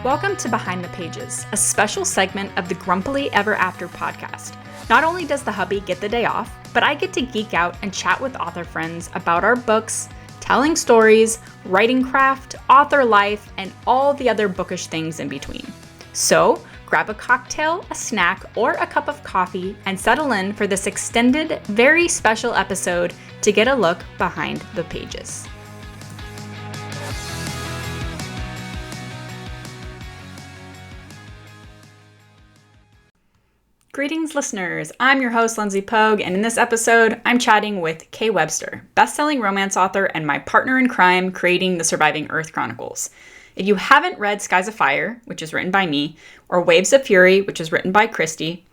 Welcome to Behind the Pages, a special segment of the Grumpily Ever After podcast. Not only does the hubby get the day off, but I get to geek out and chat with author friends about our books, telling stories, writing craft, author life, and all the other bookish things in between. So, grab a cocktail, a snack, or a cup of coffee and settle in for this extended, very special episode to get a look behind the pages. Greetings, listeners. I'm your host, Lindsay Pogue, and in this episode, I'm chatting with K Webster, bestselling romance author and my partner in crime creating the Surviving Earth Chronicles. If you haven't read Skies of Fire, which is written by me, or Waves of Fury, which is written by Kristi,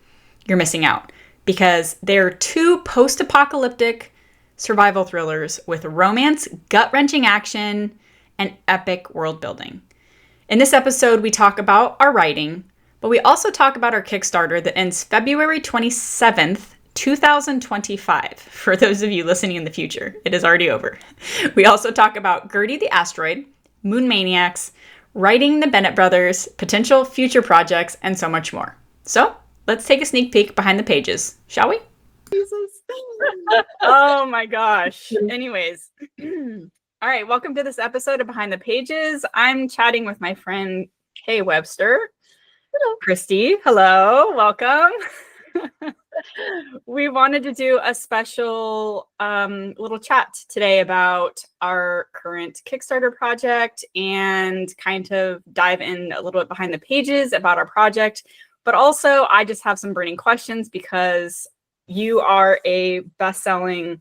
you're missing out, because they're two post-apocalyptic survival thrillers with romance, gut-wrenching action, and epic world building. In this episode, we talk about our writing, but we also talk about our Kickstarter that ends February 27th, 2025. For those of you listening in the future, it is already over. We also talk about Gertie the Asteroid, Moon Maniacs, writing the Bennett brothers, potential future projects, and so much more. So let's take a sneak peek behind the pages, shall we? Jesus. Oh my gosh. Anyways. All right, welcome to this episode of Behind the Pages. I'm chatting with my friend K Webster. Hello. Kristi, hello, welcome. We wanted to do a special little chat today about our current Kickstarter project and kind of dive in a little bit behind the pages about our project. But also, I just have some burning questions because you are a best-selling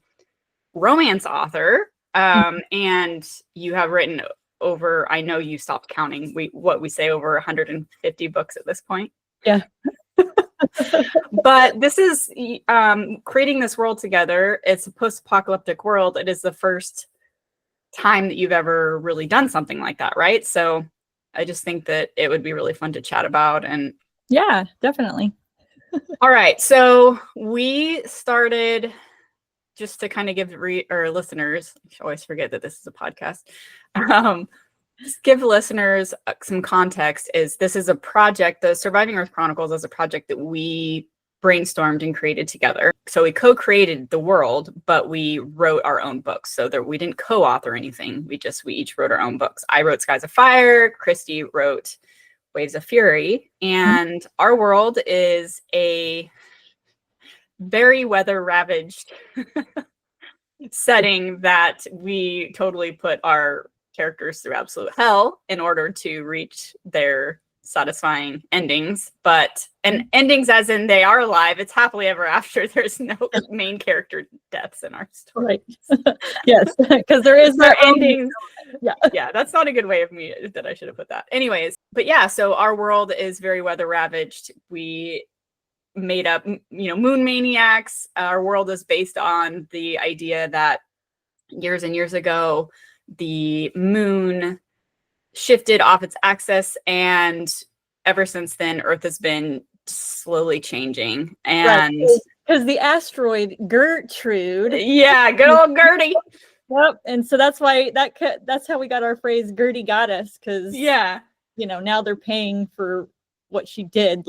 romance author and you have written over, I know you stopped counting, we say over 150 books at this point. Yeah. But this is creating this world together. It's a post-apocalyptic world. It is the first time that you've ever really done something like that, right? So I just think that it would be really fun to chat about. And yeah, definitely. all right, so we started, just to kind of give our listeners, I always forget that this is a podcast, just give listeners some context. This is a project, the Surviving Earth Chronicles is a project that we brainstormed and created together. So we co-created the world, but we wrote our own books. So that we didn't co-author anything. We each wrote our own books. I wrote Skies of Fire, Kristi wrote Waves of Fury, and our world is a very weather-ravaged setting that we totally put our characters through absolute hell in order to reach their satisfying endings. And endings as in they are alive. It's happily ever after. There's no main character deaths in our story. Right. Yes, because there is no endings. Yeah, that's not a good way of me that I should have put that. Anyways, but yeah, so our world is very weather ravaged. We made up, moon maniacs. Our world is based on the idea that years and years ago, the moon shifted off its axis, and ever since then, Earth has been slowly changing. And because the asteroid Gertrude, yeah, good old Gertie. Yep, and so that's why that's how we got our phrase "Gertie got us," because now they're paying for what she did,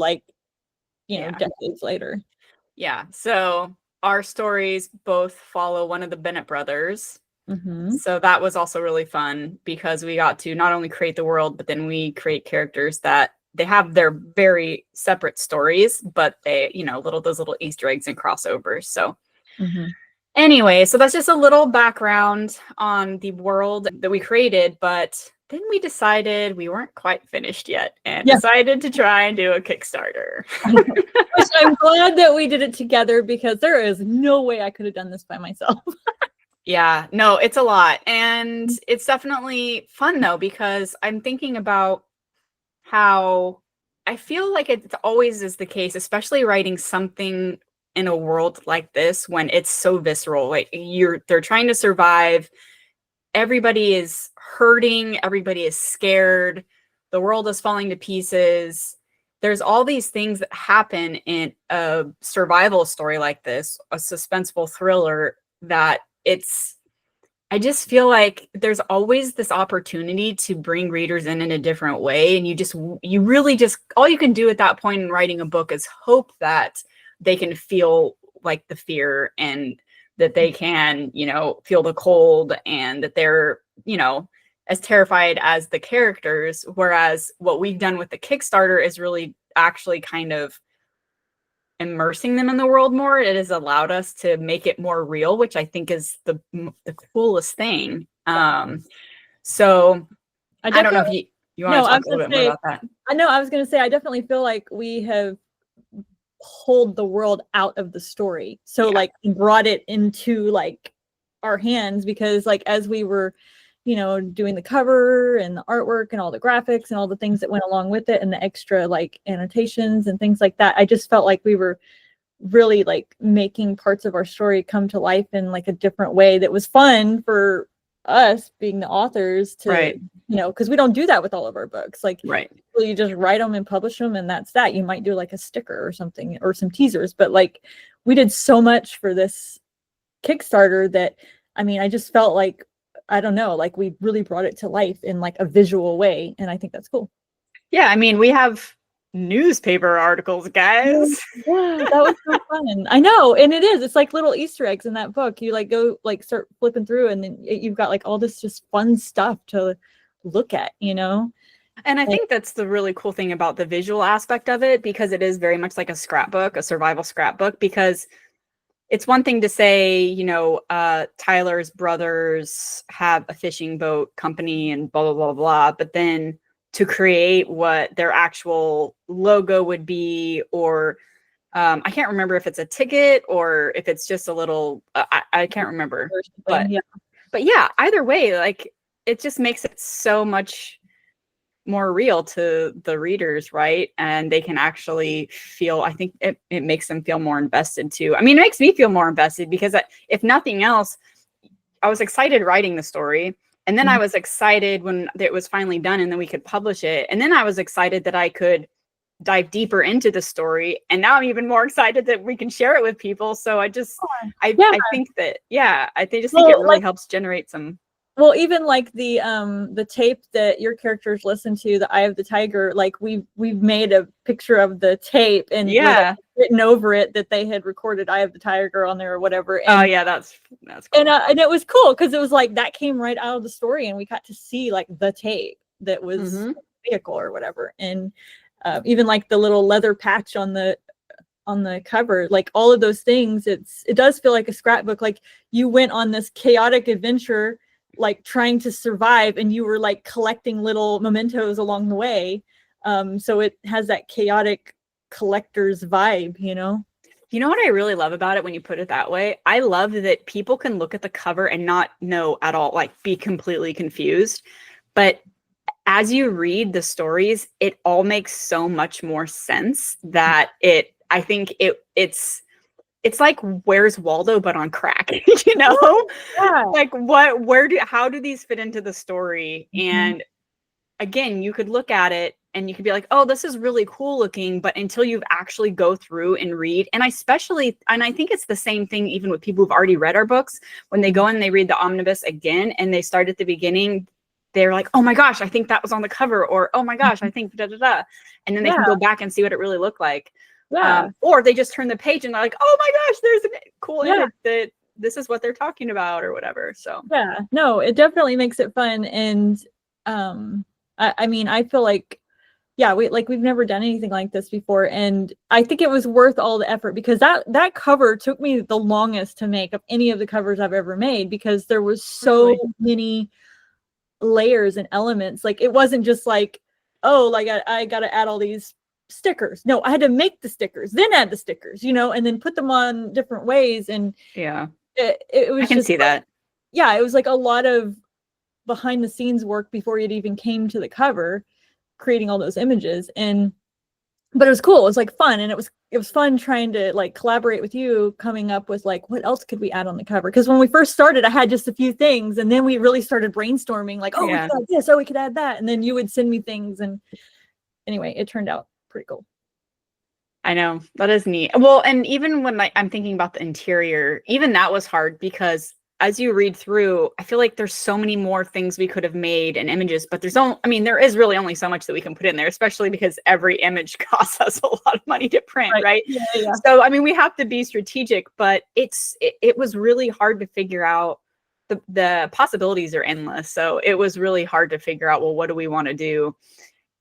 decades later. Yeah, so our stories both follow one of the Bennett brothers. Mm-hmm. So that was also really fun because we got to not only create the world, but then we create characters that they have their very separate stories, but they, those little Easter eggs and crossovers. So anyway, so that's just a little background on the world that we created, but then we decided we weren't quite finished yet and decided to try and do a Kickstarter. Which I'm glad that we did it together because there is no way I could have done this by myself. Yeah, no, it's a lot. And it's definitely fun, though, because I'm thinking about how I feel like it always is the case, especially writing something in a world like this when it's so visceral. Like they're trying to survive. Everybody is hurting. Everybody is scared. The world is falling to pieces. There's all these things that happen in a survival story like this, a suspenseful thriller, that I just feel like there's always this opportunity to bring readers in a different way. And you really just, all you can do at that point in writing a book is hope that they can feel like the fear, and that they can, feel the cold, and that they're, as terrified as the characters. Whereas what we've done with the Kickstarter is really actually kind of immersing them in the world more. It has allowed us to make it more real, which I think is the coolest thing. So I don't know if you want to talk a little bit more about that. I was going to say, I definitely feel like we have pulled the world out of the story. So like brought it into like our hands, because like as we were, doing the cover and the artwork and all the graphics and all the things that went along with it and the extra like annotations and things like that, I just felt like we were really like making parts of our story come to life in like a different way that was fun for us being the authors to, because we don't do that with all of our books. Like, you just write them and publish them, and that's that. You might do like a sticker or something or some teasers, but like we did so much for this Kickstarter that, I just felt like, I don't know, like we really brought it to life in like a visual way. And I think that's cool. Yeah. We have newspaper articles, guys. Yeah, that was so fun. I know. And it is. It's like little Easter eggs in that book. You like go like start flipping through, and then you've got like all this just fun stuff to look at, And I think that's the really cool thing about the visual aspect of it, because it is very much like a scrapbook, a survival scrapbook, because it's one thing to say, Tyler's brothers have a fishing boat company and blah, blah, blah, blah. But then to create what their actual logo would be, or I can't remember if it's a ticket or if it's just a little, I can't remember. But yeah, either way, like it just makes it so much more real to the readers, right? And they can actually feel, I think it makes them feel more invested too. It makes me feel more invested, because if nothing else, I was excited writing the story, and then I was excited when it was finally done and then we could publish it. And then I was excited that I could dive deeper into the story, and now I'm even more excited that we can share it with people. So I think that, I think it really helps generate some. Well, even like the tape that your characters listen to, the Eye of the Tiger, like we've made a picture of the tape and written over it that they had recorded Eye of the Tiger on there or whatever. And, that's cool. And it was cool, because it was like that came right out of the story, and we got to see like the tape that was the vehicle or whatever. And even like the little leather patch on the cover, like all of those things, it does feel like a scrapbook. Like you went on this chaotic adventure, like trying to survive, and you were like collecting little mementos along the way. So it has that chaotic collector's vibe, You know what I really love about it when you put it that way? I love that people can look at the cover and not know at all, like be completely confused. But as you read the stories, it all makes so much more sense that I think it's like Where's Waldo, but on crack, Yeah. Like how do these fit into the story? And again, you could look at it and you could be like, oh, this is really cool looking, but until you actually go through and read, and I think it's the same thing even with people who've already read our books, when they go in and they read the omnibus again and they start at the beginning, they're like, oh my gosh, I think that was on the cover, or oh my gosh, I think da da da, and then they can go back and see what it really looked like. Or they just turn the page and they're like, oh my gosh, there's a cool image that this is what they're talking about or whatever. So no, it definitely makes it fun. And I feel like we've never done anything like this before, and I think it was worth all the effort, because that cover took me the longest to make of any of the covers I've ever made, because there was so many layers and elements. Like it wasn't just like, oh, like I gotta add all these stickers. No, I had to make the stickers, then add the stickers, and then put them on different ways. And it was, I can see that. It was like a lot of behind the scenes work before it even came to the cover, creating all those images. But it was cool. It was like fun. And it was fun trying to like collaborate with you, coming up with like, what else could we add on the cover? Because when we first started, I had just a few things, and then we really started brainstorming like, we could add this, we could add that. And then you would send me things. And anyway, it turned out pretty cool. I know, that is neat. Well, and even when I'm thinking about the interior, even that was hard, because as you read through, I feel like there's so many more things we could have made and images, but there is really only so much that we can put in there, especially because every image costs us a lot of money to print, right? Yeah, yeah. So, we have to be strategic, but it was really hard to figure out. The possibilities are endless. So it was really hard to figure out, well, what do we want to do?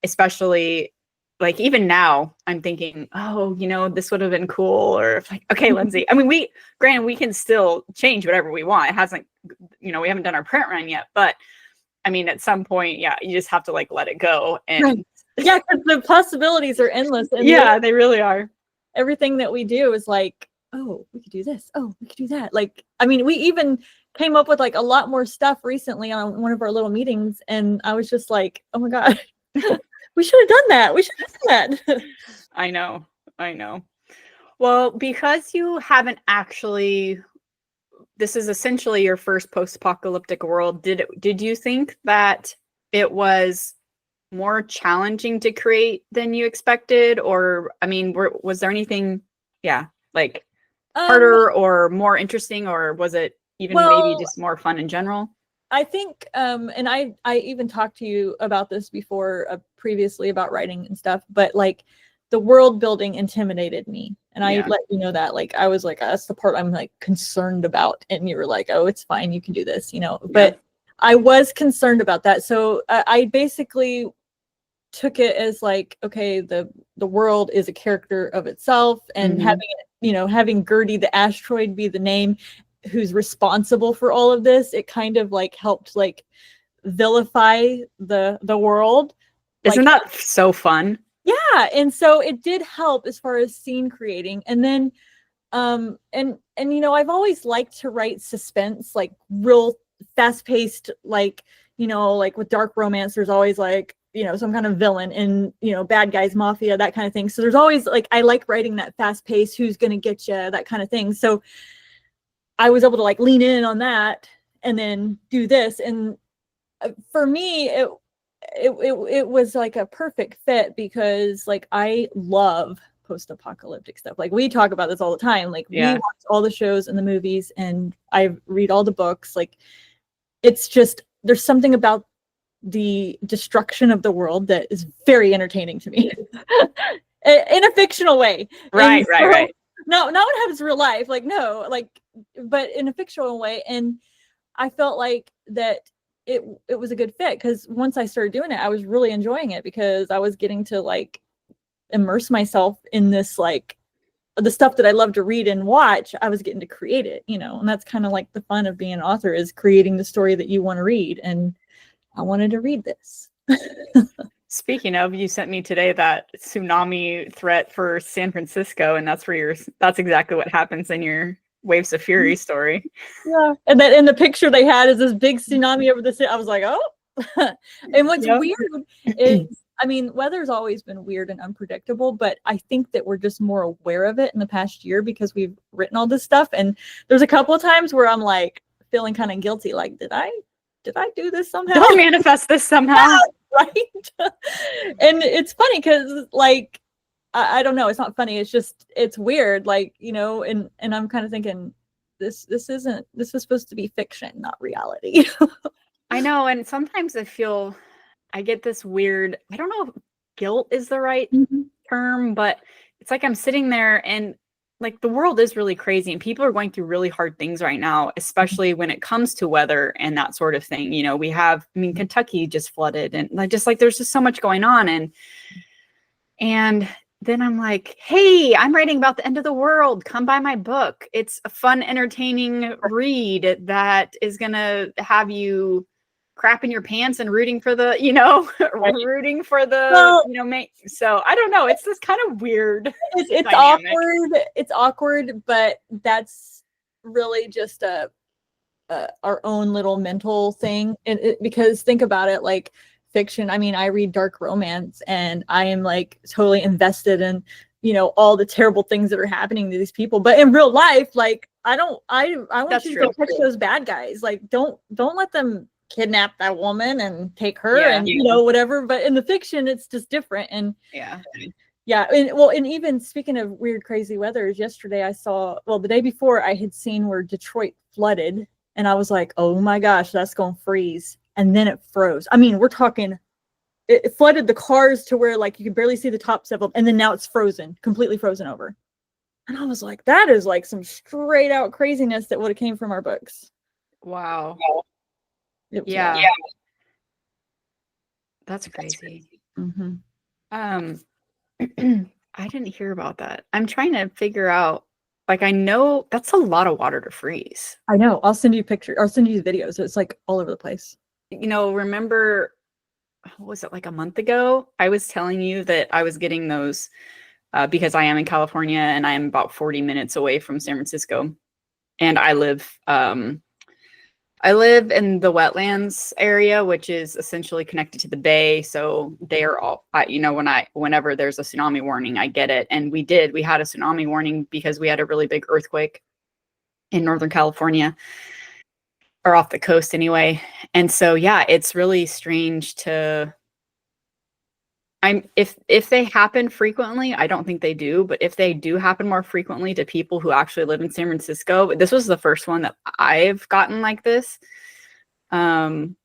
Especially like even now I'm thinking, oh, this would have been cool. Or like, okay, Lindsay, we can still change whatever we want. It hasn't, we haven't done our print run yet, but at some point, yeah, you just have to like let it go. And right. Yeah, because the possibilities are endless. And yeah, they really are. Everything that we do is like, oh, we could do this. Oh, we could do that. Like, we even came up with like a lot more stuff recently on one of our little meetings. And I was just like, oh my God, we should have done that. We should have done that. I know. Well, because you haven't actually, this is essentially your first post-apocalyptic world. Did you think that it was more challenging to create than you expected? Or, was there anything, like harder or more interesting, or was it even maybe just more fun in general? I think, and I even talked to you about this before, previously about writing and stuff, but like the world building intimidated me. And I let you know that, like, I was like, that's the part I'm like concerned about. And you were like, oh, it's fine, you can do this, but I was concerned about that. So I basically took it as like, okay, the world is a character of itself, and having Gertie the asteroid be the name who's responsible for all of this, it kind of like helped like vilify the world. Isn't that so fun? Yeah, and so it did help as far as scene creating. And then and I've always liked to write suspense, like real fast-paced, like like with dark romance, there's always like some kind of villain and bad guys, mafia, that kind of thing. So there's always like, I like writing that fast pace, who's gonna get you, that kind of thing. So I was able to like lean in on that and then do this. And for me, it was like a perfect fit, because like I love post-apocalyptic stuff. Like we talk about this all the time. Like we watch all the shows and the movies, and I read all the books. Like it's just, there's something about the destruction of the world that is very entertaining to me in a fictional way. Right. No, not what happens in real life. Like, no, like, but in a fictional way. And I felt like that it was a good fit, because once I started doing it, I was really enjoying it, because I was getting to like immerse myself in this, like the stuff that I love to read and watch. I was getting to create it, and that's kind of like the fun of being an author, is creating the story that you want to read. And I wanted to read this. Speaking of, you sent me today that tsunami threat for San Francisco, and that's exactly what happens in your Waves of Fury story. Yeah, and then in the picture they had is this big tsunami over the city. I was like, oh. And what's weird is, weather's always been weird and unpredictable, but I think that we're just more aware of it in the past year, because we've written all this stuff. And there's a couple of times where I'm like feeling kind of guilty, like, did I do this somehow? Did I manifest this somehow? Right. And it's funny because like I don't know, it's not funny, it's weird, like, and I'm kind of thinking, this was supposed to be fiction, not reality. I know. And sometimes I get this weird, I don't know if guilt is the right term, but it's like I'm sitting there and like the world is really crazy, and people are going through really hard things right now, especially when it comes to weather and that sort of thing. We have, Kentucky just flooded, and there's just so much going on. And then I'm like, hey, I'm writing about the end of the world. Come buy my book. It's a fun, entertaining read that is going to have you crapping your pants and rooting for the, so I don't know. It's this kind of weird. It's awkward. It's awkward, but that's really just our own little mental thing. And because think about it, like fiction. I read dark romance, and I am like totally invested in, all the terrible things that are happening to these people. But in real life, like I want you to go catch those bad guys. Like don't let them kidnap that woman and take her and whatever. But in the fiction, it's just different. And and even speaking of weird, crazy weather, yesterday I saw, the day before I had seen where Detroit flooded, And I was like, oh my gosh, that's going to freeze. And then it froze. I mean, we're talking, it flooded the cars to where like you could barely see the tops of them. And then now it's frozen, completely frozen over. And I was like, that is like some straight out craziness that would have came from our books. Wow. Yeah. That's crazy. Mm-hmm. I didn't hear about that. I'm trying to figure out, like, I know that's a lot of water to freeze. I know. I'll send you pictures. I'll send you the videos. It's like all over the place. You know, remember, what was it, like a month ago? I was telling you that I was getting those because I am in California and I am about 40 minutes away from San Francisco. And I live in the wetlands area, which is essentially connected to the bay. So they are all, you know, whenever there's a tsunami warning, I get it. And we had a tsunami warning because we had a really big earthquake in Northern California, or off the coast anyway. And so, yeah, it's really strange to, if they happen frequently, I don't think they do, but if they do happen more frequently to people who actually live in San Francisco, this was the first one that I've gotten like this. And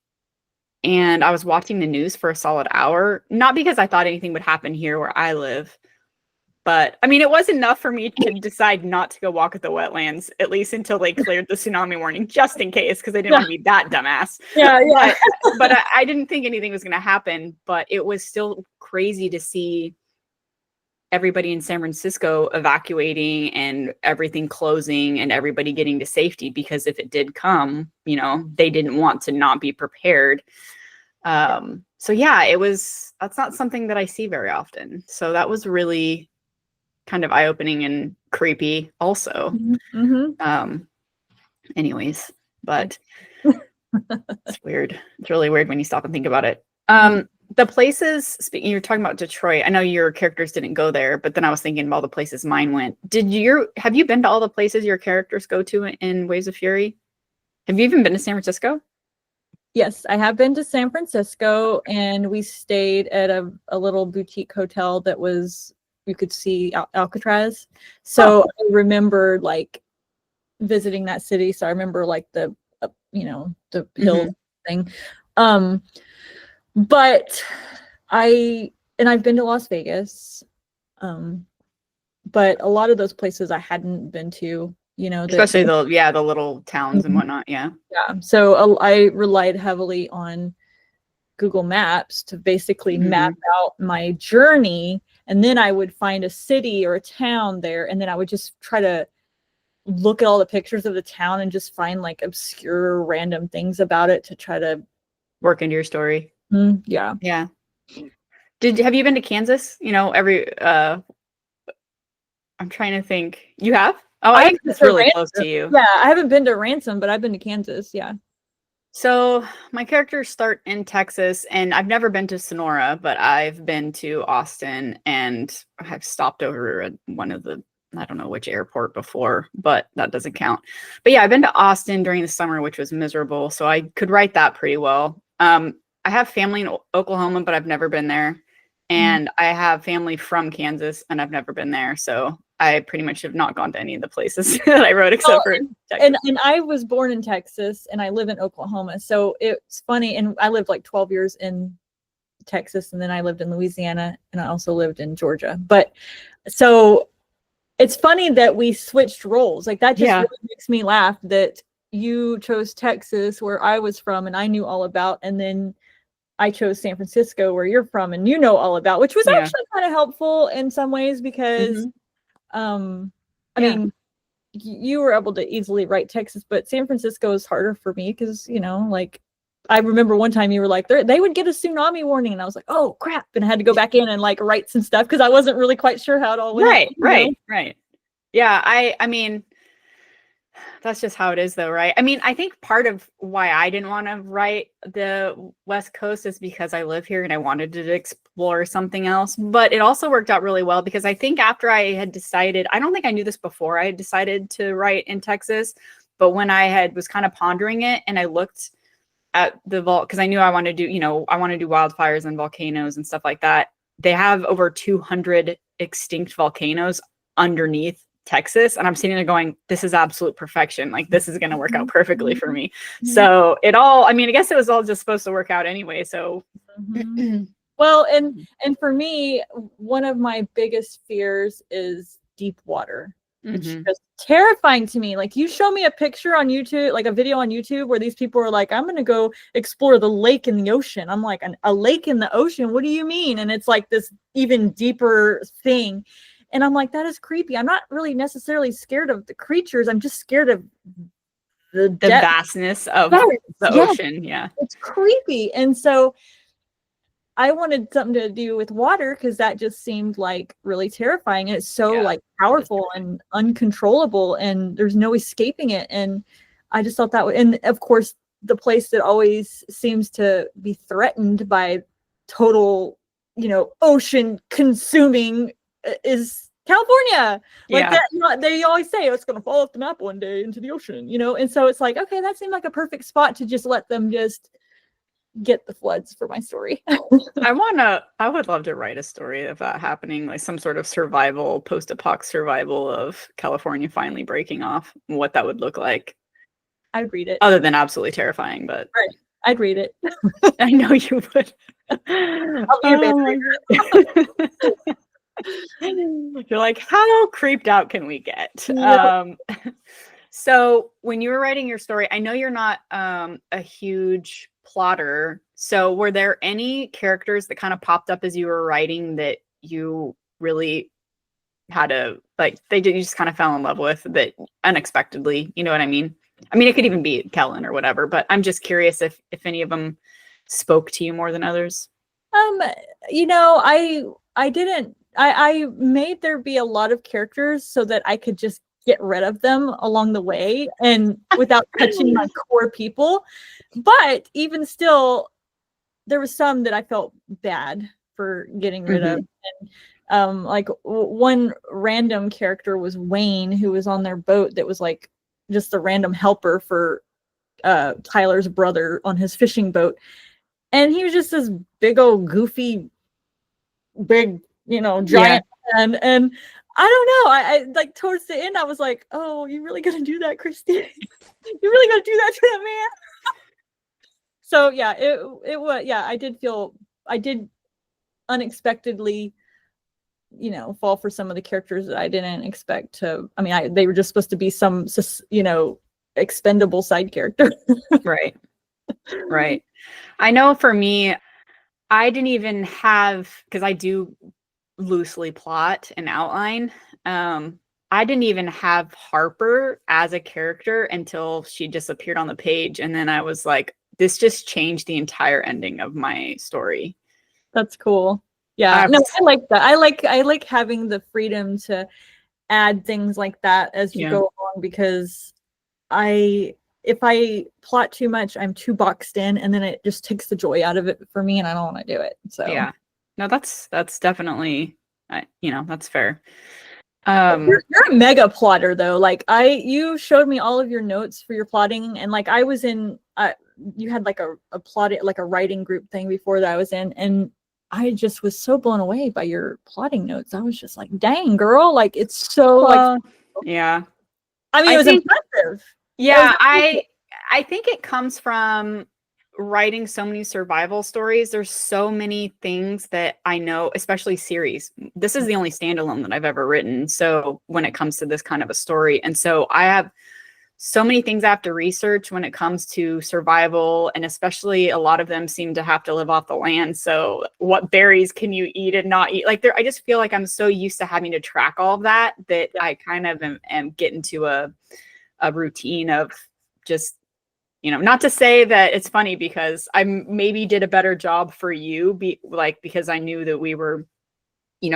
I was watching the news for a solid hour, not because I thought anything would happen here where I live, but I mean, it was enough for me to decide not to go walk at the wetlands, at least until they cleared the tsunami warning, just in case, because I didn't want to be that dumbass. Yeah. But I didn't think anything was going to happen, but it was still crazy to see everybody in San Francisco evacuating and everything closing and everybody getting to safety, because if it did come, you know, they didn't want to not be prepared. So yeah, that's not something that I see very often. So that was really kind of eye-opening and creepy also. Mm-hmm. Anyways, but it's weird. It's really weird when you stop and think about it. The places, you're talking about Detroit. I know your characters didn't go there, but then I was thinking about the places mine went. Have you been to all the places your characters go to in Waves of Fury? Have you even been to San Francisco? Yes, I have been to San Francisco, and we stayed at a little boutique hotel that was, you could see Alcatraz. So I remember like visiting that city. So I remember like the hill thing. But I've been to Las Vegas. But a lot of those places I hadn't been to, you know, especially the little towns and whatnot. Yeah. So I relied heavily on Google Maps to basically map out my journey. And then I would find a city or a town there. And then I would just try to look at all the pictures of the town and just find like obscure random things about it to try to work into your story. Yeah. Have you been to Kansas? You know, I'm trying to think. You have? Oh, I think it's really close to you. Yeah, I haven't been to Ransom, but I've been to Kansas. Yeah. So my characters start in Texas, and I've never been to Sonora, but I've been to Austin, and I've stopped over at one of the, I don't know which airport before, but that doesn't count. But yeah, I've been to Austin during the summer, which was miserable. So I could write that pretty well. I have family in Oklahoma, but I've never been there. And I have family from Kansas, and I've never been there. So I pretty much have not gone to any of the places that I wrote except for Texas. And I was born in Texas, and I live in Oklahoma. So it's funny. And I lived like 12 years in Texas, and then I lived in Louisiana, and I also lived in Georgia. But so it's funny that we switched roles. Like that just really makes me laugh that you chose Texas, where I was from, and I knew all about, and then I chose San Francisco, where you're from, and you know all about, which was actually kind of helpful in some ways because, I mean, you were able to easily write Texas, but San Francisco is harder for me because, you know, like I remember one time you were like, they would get a tsunami warning, and I was like, oh crap, and I had to go back in and like write some stuff because I wasn't really quite sure how it all went. Right. Yeah, I mean, that's just how it is though, right? I mean, I think part of why I didn't want to write the West Coast is because I live here and I wanted to explore something else. But it also worked out really well because I think after I had decided, I don't think I knew this before I had decided to write in Texas, but when I was kind of pondering it and I looked at the vault, because I knew I want to do wildfires and volcanoes and stuff like that. They have over 200 extinct volcanoes underneath Texas, and I'm sitting there going, this is absolute perfection. Like, this is going to work out perfectly for me. So it all, I mean, I guess it was all just supposed to work out anyway. So well, and for me, one of my biggest fears is deep water. It's just terrifying to me. Like, you show me a picture on YouTube, like a video on YouTube where these people are like, I'm going to go explore the lake in the ocean. I'm like, a lake in the ocean? What do you mean? And it's like this even deeper thing. And I'm like, that is creepy. I'm not really necessarily scared of the creatures. I'm just scared of the vastness of the ocean. Yeah. It's creepy. And so I wanted something to do with water because that just seemed like really terrifying. And it's so like powerful and uncontrollable, and there's no escaping it. And I just thought that and of course, the place that always seems to be threatened by total, ocean consuming is California. Like that, they always say, it's going to fall off the map one day into the ocean, and so it's like, okay, that seemed like a perfect spot to just let them just get the floods for my story. I would love to write a story of that happening, like some sort of survival, post-apoc survival of California finally breaking off, what that would look like. I'd read it. Other than absolutely terrifying, but right. I'd read it. I know you would. I'll be your baby. You're like, how creeped out can we get? Yep. So when you were writing your story, I know you're not a huge plotter. So were there any characters that kind of popped up as you were writing that you really had you just kind of fell in love with that unexpectedly? You know what I mean? I mean, it could even be Kellen or whatever, but I'm just curious if any of them spoke to you more than others. I made there be a lot of characters so that I could just get rid of them along the way and without touching my core people. But even still, there was some that I felt bad for getting rid of. And like one random character was Wayne, who was on their boat that was like just a random helper for Tyler's brother on his fishing boat. And he was just this big old goofy, giant man. And I don't know. I like towards the end, I was like, "Oh, you really gonna do that, Kristi? You really gonna do that to that man?" So yeah, it was. Yeah, I did unexpectedly, fall for some of the characters that I didn't expect to. I mean, they were just supposed to be some, expendable side character. Right. I know for me, I didn't even have, because I do loosely plot and outline. I didn't even have Harper as a character until she just appeared on the page. And then I was like, this just changed the entire ending of my story. That's cool. Yeah. No, I like that. I like having the freedom to add things like that as you go along, because if I plot too much, I'm too boxed in, and then it just takes the joy out of it for me, and I don't want to do it. So yeah, no, that's definitely, that's fair. You're a mega plotter though. Like you showed me all of your notes for your plotting, and like I was in, you had like a plotting, like a writing group thing before that I was in, and I just was so blown away by your plotting notes. I was just like, dang girl, like it's so yeah. I mean, it was impressive. Yeah, I think it comes from writing so many survival stories. There's so many things that I know, especially series. This is the only standalone that I've ever written. So when it comes to this kind of a story, and so I have so many things I have to research when it comes to survival, and especially a lot of them seem to have to live off the land. So what berries can you eat and not eat? Like I just feel like I'm so used to having to track all of that I kind of am getting to a routine of just, not to say that it's funny, because I maybe did a better job for you, because I knew that we were,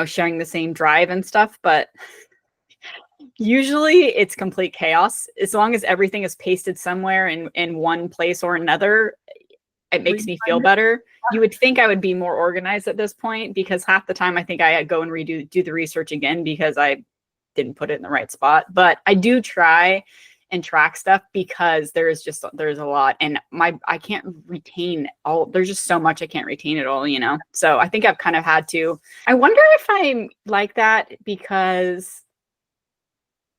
sharing the same drive and stuff, but usually it's complete chaos. As long as everything is pasted somewhere in one place or another, it makes me feel better. You would think I would be more organized at this point, because half the time I think I go and do the research again because I didn't put it in the right spot. But I do try and track stuff, because there's a lot, and I can't retain all. There's just so much I can't retain it all, So I think I've kind of had to. I wonder if I'm like that because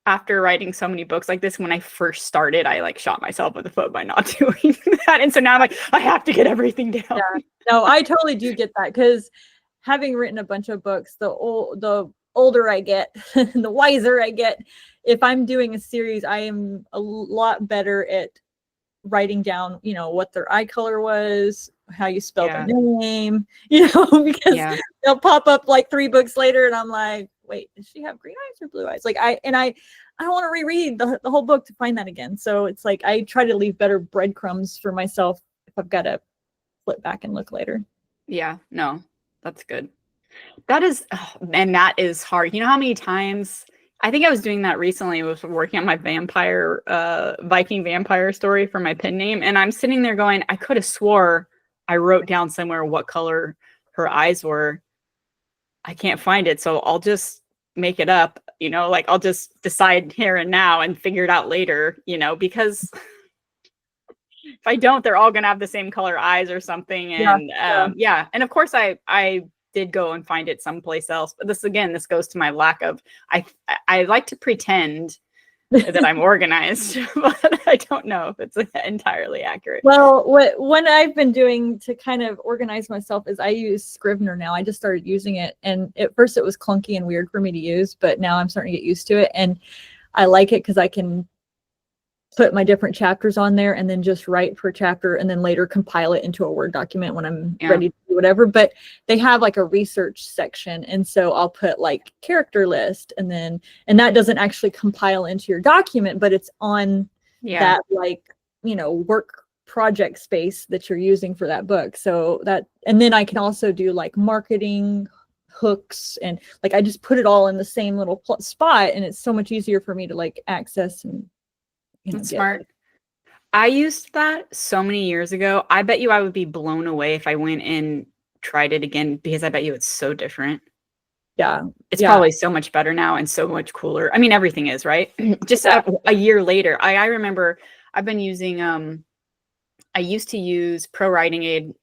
after writing so many books like this, when I first started, I like shot myself in the foot by not doing that. And so now I'm like, I have to get everything down. Yeah. No, I totally do get that, because having written a bunch of books, the older I get, the wiser I get. If I'm doing a series, I am a lot better at writing down, what their eye color was, how you spell their name, because they'll pop up like 3 books later and I'm like, wait, does she have green eyes or blue eyes? Like I don't want to reread the whole book to find that again. So it's like I try to leave better breadcrumbs for myself if I've got to flip back and look later. Yeah, no, that's good. That is, and that is hard. You know how many times, I think I was doing that recently, I was working on my Viking vampire story for my pen name. And I'm sitting there going, I could have swore I wrote down somewhere what color her eyes were. I can't find it. So I'll just make it up, like I'll just decide here and now and figure it out later, because if I don't, they're all going to have the same color eyes or something. And And of course I did go and find it someplace else. But this goes to my lack of, I like to pretend that I'm organized, but I don't know if it's entirely accurate. Well, what I've been doing to kind of organize myself is I use Scrivener now. I just started using it. And at first it was clunky and weird for me to use, but now I'm starting to get used to it. And I like it because I can put my different chapters on there and then just write per chapter and then later compile it into a Word document when I'm ready to do whatever. But they have like a research section. And so I'll put like character list and that doesn't actually compile into your document, but it's on that like, work project space that you're using for that book. So and then I can also do like marketing hooks and like, I just put it all in the same little spot, and it's so much easier for me to like access and That's smart. I used that so many years ago. I bet you I would be blown away if I went and tried it again, because I bet you it's so different. Yeah. It's probably so much better now and so much cooler. I mean, everything is, right? Just a year later. I remember I've been using, I used to use Pro Writing Aid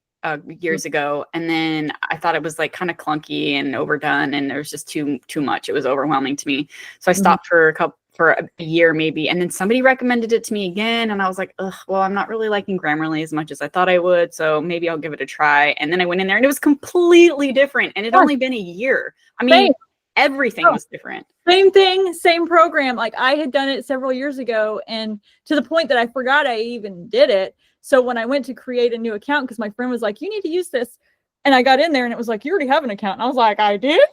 years ago, and then I thought it was like kind of clunky and overdone, and there was just too much. It was overwhelming to me. So I stopped for a year maybe, and then somebody recommended it to me again, and I was like, ugh, well, I'm not really liking Grammarly as much as I thought I would, so maybe I'll give it a try. And then I went in there and it was completely different, and it only been a year. I mean, everything was different. Same thing, same program. Like I had done it several years ago, and to the point that I forgot I even did it. So when I went to create a new account, because my friend was like, you need to use this, and I got in there and it was like, you already have an account. And I was like, I do.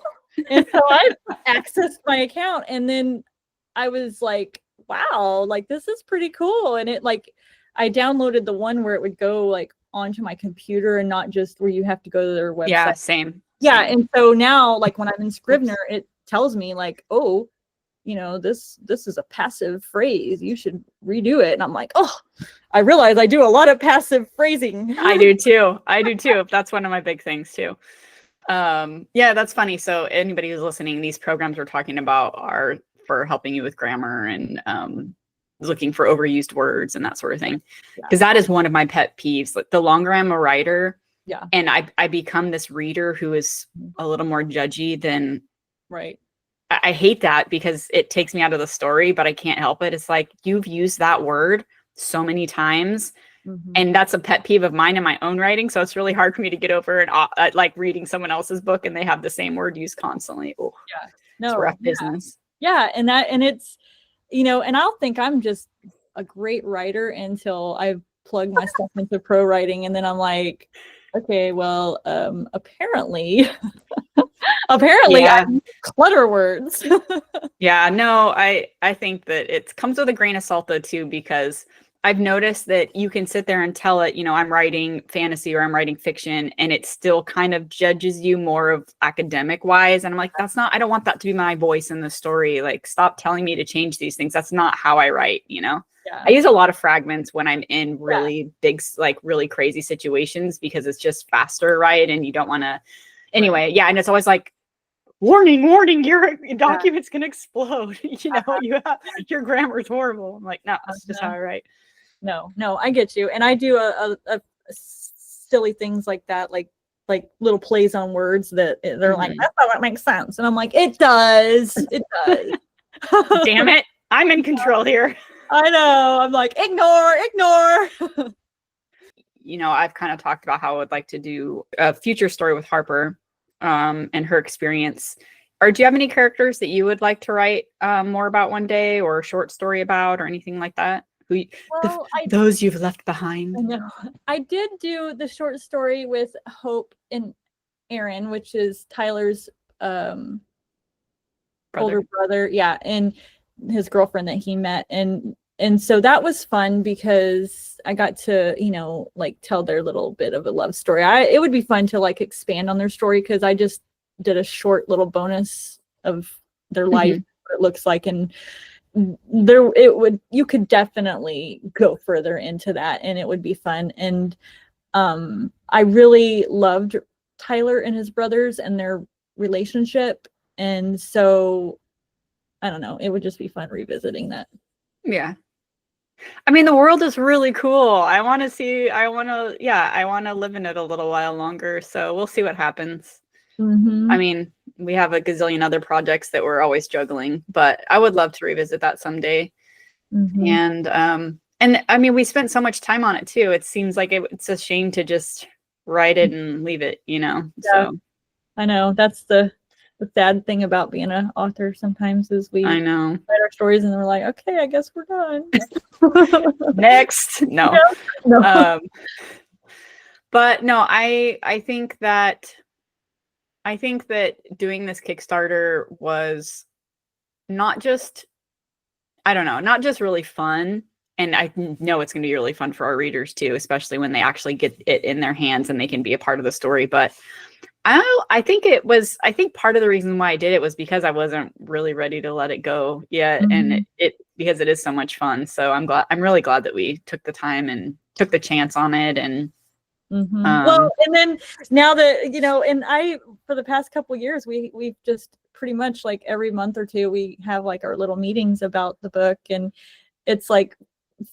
And so I accessed my account, and then I was like, wow, like this is pretty cool. And it like, I downloaded the one where it would go like onto my computer and not just where you have to go to their website. Yeah, same. Yeah. And so now like when I'm in Scrivener, it tells me like, oh, this is a passive phrase. You should redo it. And I'm like, oh, I realize I do a lot of passive phrasing. I do too. That's one of my big things too. Yeah, that's funny. So anybody who's listening, these programs we're talking about are for helping you with grammar and looking for overused words and that sort of thing. Because that is one of my pet peeves. Like, the longer I'm a writer, and I become this reader who is a little more judgy than I hate that, because it takes me out of the story, but I can't help it. It's like, you've used that word so many times. And that's a pet peeve of mine in my own writing. So it's really hard for me to get over and like reading someone else's book and they have the same word used constantly. Oh, it's rough business. Yeah. And it's, and I'll think I'm just a great writer until I plug my stuff into pro writing. And then I'm like, okay, well, apparently I clutter words. Yeah, no, I think that it comes with a grain of salt though too, because I've noticed that you can sit there and tell it, I'm writing fantasy or I'm writing fiction, and it still kind of judges you more of academic wise. And I'm like, I don't want that to be my voice in the story. Like, stop telling me to change these things. That's not how I write, I use a lot of fragments when I'm in really big, like really crazy situations, because it's just faster, right? And you don't want to, anyway. Yeah. And it's always like, warning, your document's going to explode. Your grammar's horrible. I'm like, no, that's just how I write. No, I get you. And I do a silly things like that, like little plays on words that they're like, that's not what makes sense. And I'm like, it does. Damn it. I'm in control here. I know. I'm like, ignore. You know, I've kind of talked about how I would like to do a future story with Harper and her experience. Or do you have any characters that you would like to write more about one day, or a short story about, or anything like that? Those you've left behind. I know. I did do the short story with Hope and Aaron, which is Tyler's older brother. Yeah, and his girlfriend that he met. And so that was fun because I got to, you know, like tell their little bit of a love story. It would be fun to like expand on their story, because I just did a short little bonus of their life, what it looks like, and you could definitely go further into that, and it would be fun. And I really loved Tyler and his brothers and their relationship, and so I don't know, it would just be fun revisiting that. Yeah. I mean, the world is really cool. I want to live in it a little while longer. So we'll see what happens. I mean, we have a gazillion other projects that we're always juggling, but I would love to revisit that someday. And I mean, we spent so much time on it too. It seems like it's a shame to just write it and leave it, you know? Yeah. So I know that's the sad thing about being an author sometimes, is we write our stories and we're like, okay, I guess we're done. Next. No. But no, I think that doing this Kickstarter was not just really fun. And I know it's going to be really fun for our readers too, especially when they actually get it in their hands and they can be a part of the story. But I think part of the reason why I did it was because I wasn't really ready to let it go yet. And because it is so much fun. So I'm really glad that we took the time and took the chance on it. And well, and then now that, you know, and for the past couple of years, we've just pretty much like every month or two, we have like our little meetings about the book, and it's like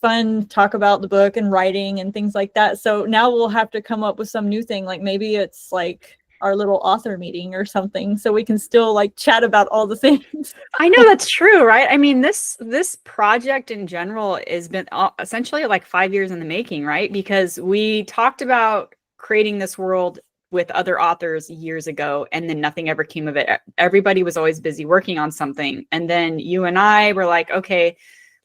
fun to talk about the book and writing and things like that. So now we'll have to come up with some new thing. Like maybe it's like our little author meeting or something, so we can still like chat about all the things. I know that's true, right? I mean, this project in general has been essentially like 5 years in the making, right? Because we talked about creating this world with other authors years ago, and then nothing ever came of it. Everybody was always busy working on something. And then you and I were like, okay,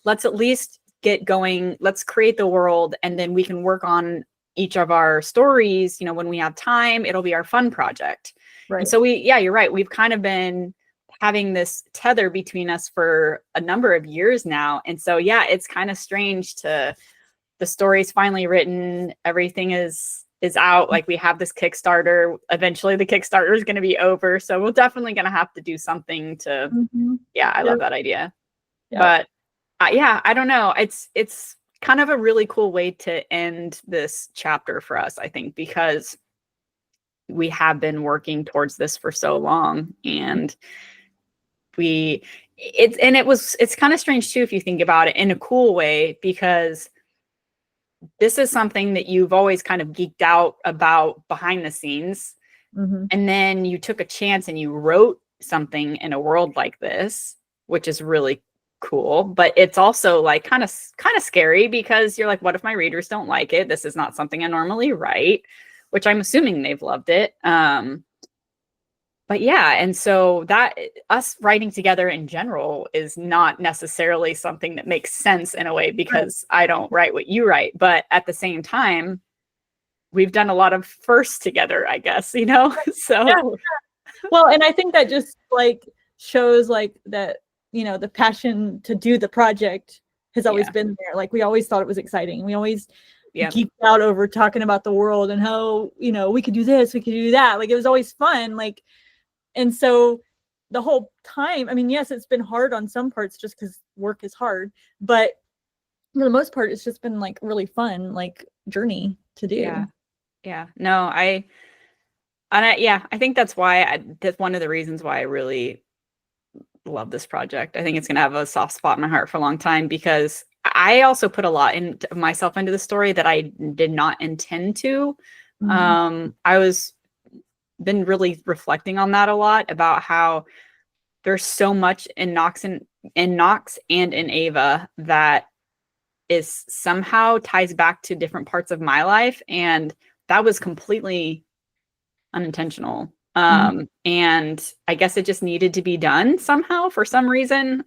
let's at least get going. Let's create the world, and then we can work on each of our stories, you know, when we have time. It'll be our fun project. Right. And so you're right. We've kind of been having this tether between us for a number of years now. And so, yeah, it's kind of strange the story's finally written. Everything is out. Like, we have this Kickstarter. Eventually the Kickstarter is going to be over. So we're definitely going to have to do something to, I love that idea. But I don't know. It's kind of a really cool way to end this chapter for us, I think, because we have been working towards this for so long. And it's kind of strange too, if you think about it in a cool way, because this is something that you've always kind of geeked out about behind the scenes. And then you took a chance and you wrote something in a world like this, which is really cool. But it's also like kind of scary, because you're like, what if my readers don't like it? This is not something I normally write, which I'm assuming they've loved it. But yeah, and so that us writing together in general is not necessarily something that makes sense in a way, because I don't write what you write. But at the same time, we've done a lot of firsts together, I guess, you know? So well, and I think that just like shows like that, you know, the passion to do the project has always been there. Like, we always thought it was exciting. We always geeked out over talking about the world and how, you know, we could do this, we could do that. Like, it was always fun. Like, and so the whole time, I mean, yes, it's been hard on some parts just because work is hard, but for the most part, it's just been like really fun, like journey to do. No, I think that's why that's one of the reasons why I really love this project. I think it's going to have a soft spot in my heart for a long time, because I also put a lot into myself into the story that I did not intend to. I was been really reflecting on that a lot, about how there's so much in Nox and in Knox and in Ava that is somehow ties back to different parts of my life. And that was completely unintentional. And I guess it just needed to be done somehow for some reason.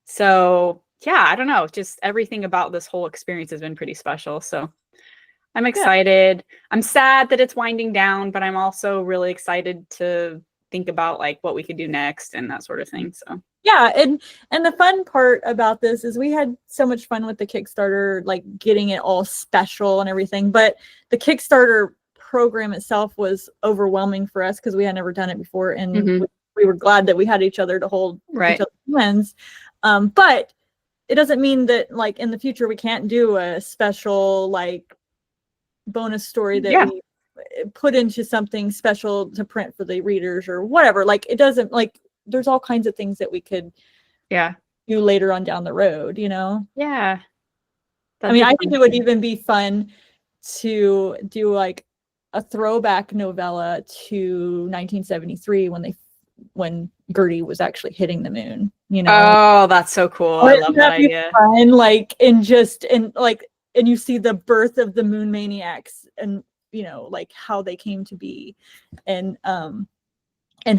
So yeah, I don't know. Just everything about this whole experience has been pretty special. So I'm excited. I'm sad that it's winding down, but I'm also really excited to think about like what we could do next and that sort of thing. So yeah, and the fun part about this is we had so much fun with the Kickstarter, like getting it all special and everything, but the Kickstarter program itself was overwhelming for us because we had never done it before, and we were glad that we had each other to hold each other's hands. But it doesn't mean that like in the future we can't do a special like bonus story that we put into something special to print for the readers or whatever. Like it doesn't, like there's all kinds of things that we could do later on down the road, you know? Yeah. I mean, I think it would even be fun to do like a throwback novella to 1973 when Gertie was actually hitting the moon, you know? Oh, that's so cool. I love that idea. Fun, like, and you see the birth of the moon maniacs and, you know, like how they came to be and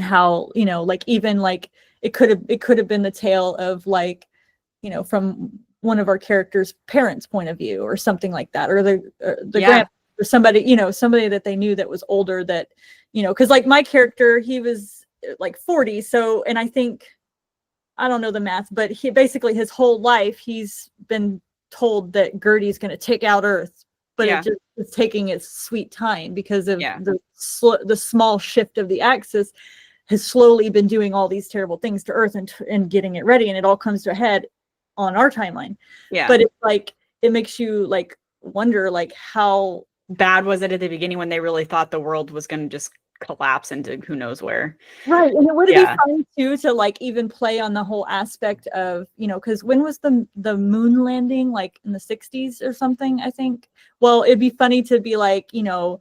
how, you know, like even like it could have been the tale of like, you know, from one of our characters' parents' point of view or something like that, or the grand or somebody, you know, somebody that they knew that was older that, you know, because like my character, he was like 40. So, and I think, I don't know the math, but he basically his whole life, he's been told that Gertie's going to take out Earth, but it just is taking its sweet time because of the small shift of the axis has slowly been doing all these terrible things to Earth and getting it ready. And it all comes to a head on our timeline. Yeah. But it's like, it makes you like wonder like how bad was it at the beginning when they really thought the world was going to just collapse into who knows where. Right. And it would be fun too to like even play on the whole aspect of, you know, because when was the moon landing, like in the 60s or something, I think. Well, it'd be funny to be like, you know,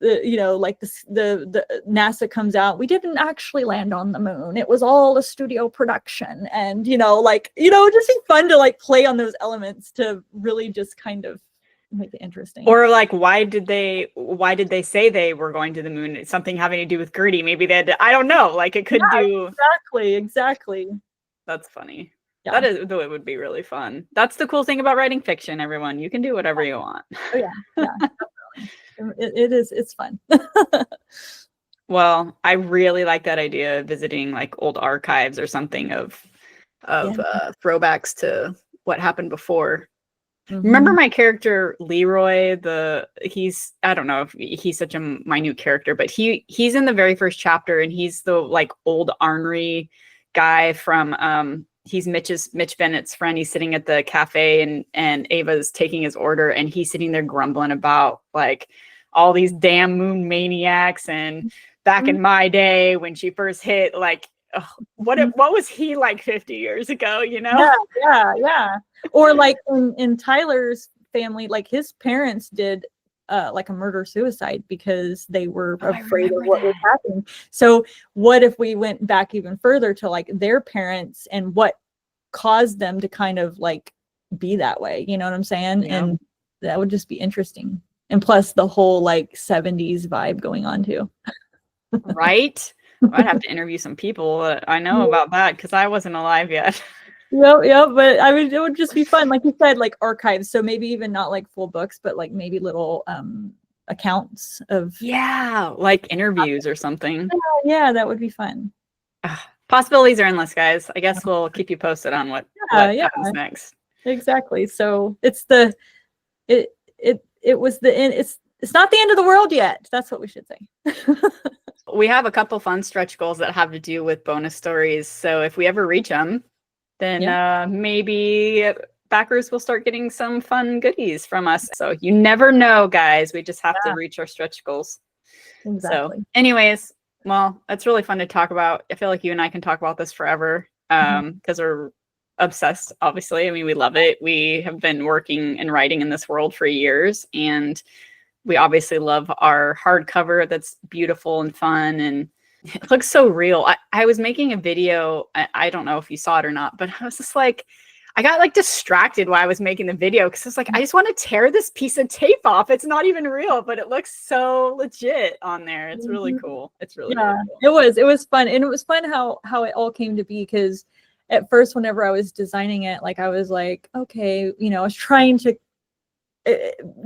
like the NASA comes out, we didn't actually land on the moon, it was all a studio production, and you know, like, you know, just be fun to like play on those elements to really just kind of make it interesting. Or like, why did they say they were going to the moon? It's something having to do with Gertie. Maybe they had to, I don't know, like it could do exactly. That's funny. Yeah. That is, though, it would be really fun. That's the cool thing about writing fiction, everyone. You can do whatever you want. Oh yeah, definitely. It's fun. Well, I really like that idea of visiting like old archives or something of throwbacks to what happened before. Remember my character Leroy? I don't know if he's such a minute character, but he's in the very first chapter, and he's the like old ornery guy from he's Mitch Bennett's friend. He's sitting at the cafe and Ava's taking his order, and he's sitting there grumbling about like all these damn moon maniacs, and back in my day when she first hit, like what was he like 50 years ago, you know? Yeah. Or like in Tyler's family, like his parents did like a murder suicide because they were afraid of what was happening. So what if we went back even further to like their parents and what caused them to kind of like be that way, you know what I'm saying? Yeah. And that would just be interesting. And plus the whole like 70s vibe going on too. Right? I'd have to interview some people that I know about that because I wasn't alive yet. Yeah, but I mean, it would just be fun, like you said, like archives. So maybe even not like full books, but like maybe little accounts of like interviews or something. Yeah, that would be fun. Possibilities are endless, guys. I guess we'll keep you posted on what happens next. Exactly. So it's not the end of the world yet. That's what we should say. We have a couple fun stretch goals that have to do with bonus stories. So if we ever reach them, then maybe backers will start getting some fun goodies from us. So you never know, guys. We just have to reach our stretch goals. Exactly. So anyways, well, it's really fun to talk about. I feel like you and I can talk about this forever because we're obsessed, obviously. I mean, we love it. We have been working and writing in this world for years, and we obviously love our hardcover that's beautiful and fun, and It looks so real. I was making a video. I don't know if you saw it or not, but I was just like, I got like distracted while I was making the video because it's like, I just want to tear this piece of tape off. It's not even real, but it looks so legit on there. It's really cool. It's really, really cool. It was fun. And it was fun how it all came to be, because at first, whenever I was designing it, like I was like, okay, I was trying to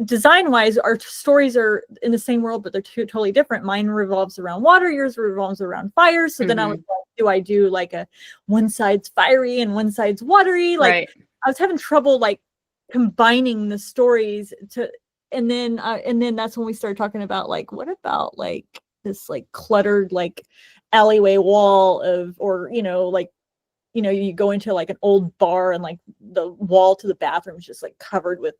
design wise, our stories are in the same world, but they're totally different. Mine revolves around water, yours revolves around fire. So then I was like, do I do like a one side's fiery and one side's watery? Like I was having trouble like combining the stories and then that's when we started talking about like, what about like this like cluttered like alleyway wall you go into like an old bar and like the wall to the bathroom is just like covered with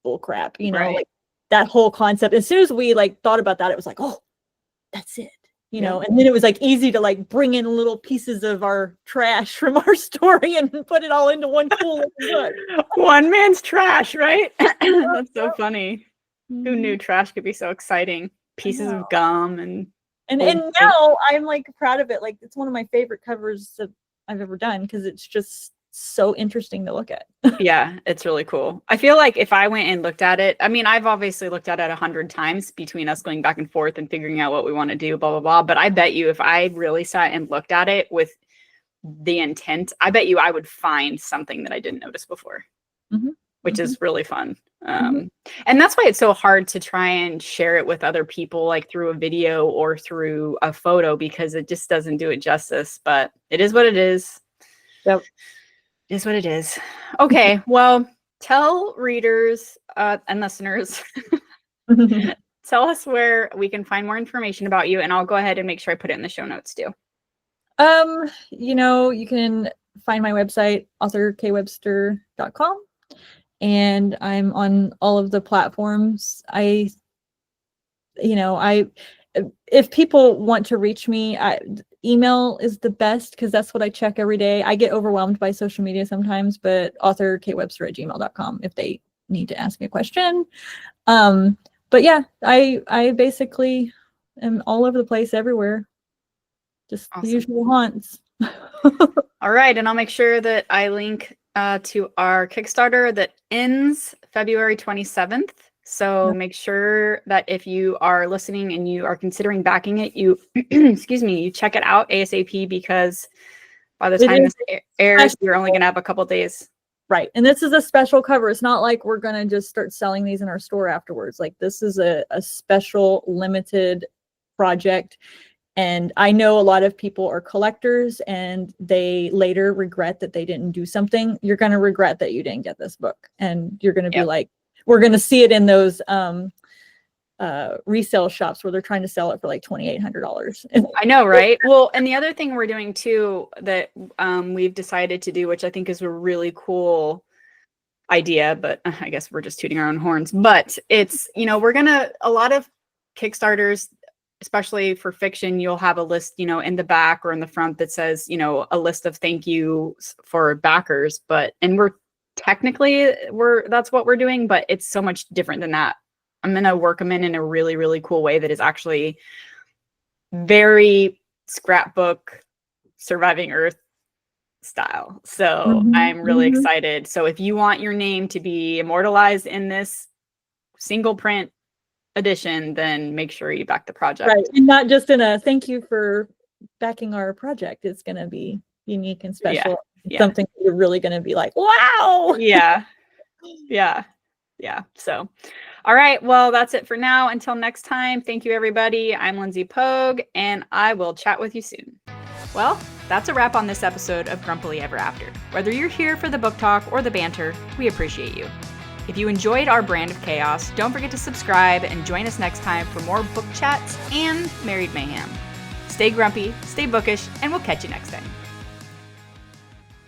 bull crap, like that whole concept. As soon as we like thought about that, it was like, oh, that's it, and then it was like easy to like bring in little pieces of our trash from our story and put it all into one cool book. One man's trash, right? That's so funny. Who knew trash could be so exciting? Pieces of gum and now I'm like proud of it. Like it's one of my favorite covers that I've ever done because it's just so interesting to look at. Yeah, it's really cool. I feel like if I went and looked at it, I mean, I've obviously looked at it 100 times between us going back and forth and figuring out what we want to do, blah, blah, blah. But I bet you if I really sat and looked at it with the intent, I bet you I would find something that I didn't notice before, which is really fun. And that's why it's so hard to try and share it with other people, like through a video or through a photo, because it just doesn't do it justice. But it is what it is. Yep. It is what it is. Okay, well, tell readers and listeners, tell us where we can find more information about you, and I'll go ahead and make sure I put it in the show notes too. You can find my website, authorkwebster.com, and I'm on all of the platforms. If people want to reach me, email is the best because that's what I check every day. I get overwhelmed by social media sometimes, but authorkwebster@gmail.com if they need to ask me a question. But yeah, I basically am all over the place everywhere. Just the usual haunts. All right. And I'll make sure that I link to our Kickstarter that ends February 27th. So make sure that if you are listening and you are considering backing it, you, you check it out ASAP, because by the time this airs, you're only going to have a couple days. Right. And this is a special cover. It's not like we're going to just start selling these in our store afterwards. Like this is a special limited project. And I know a lot of people are collectors and they later regret that they didn't do something. You're going to regret that you didn't get this book. And you're going to be like, we're going to see it in those resale shops where they're trying to sell it for like $2,800. I know, right? Well, and the other thing we're doing too that we've decided to do, which I think is a really cool idea, but I guess we're just tooting our own horns, but it's, a lot of Kickstarters, especially for fiction, you'll have a list, in the back or in the front that says, a list of thank yous for backers, and that's what we're doing, but it's so much different than that. I'm going to work them in a really, really cool way that is actually very scrapbook Surviving Earth style. So I'm really excited. So if you want your name to be immortalized in this single print edition, then make sure you back the project. Right. And not just in a thank you for backing our project. It's going to be unique and special. Yeah. Something you're really going to be like, wow. Yeah. So, all right. Well, that's it for now. Until next time. Thank you, everybody. I'm Lindsay Pogue, and I will chat with you soon. Well, that's a wrap on this episode of Grumpily Ever After. Whether you're here for the book talk or the banter, we appreciate you. If you enjoyed our brand of chaos, don't forget to subscribe and join us next time for more book chats and married mayhem. Stay grumpy, stay bookish, and we'll catch you next time.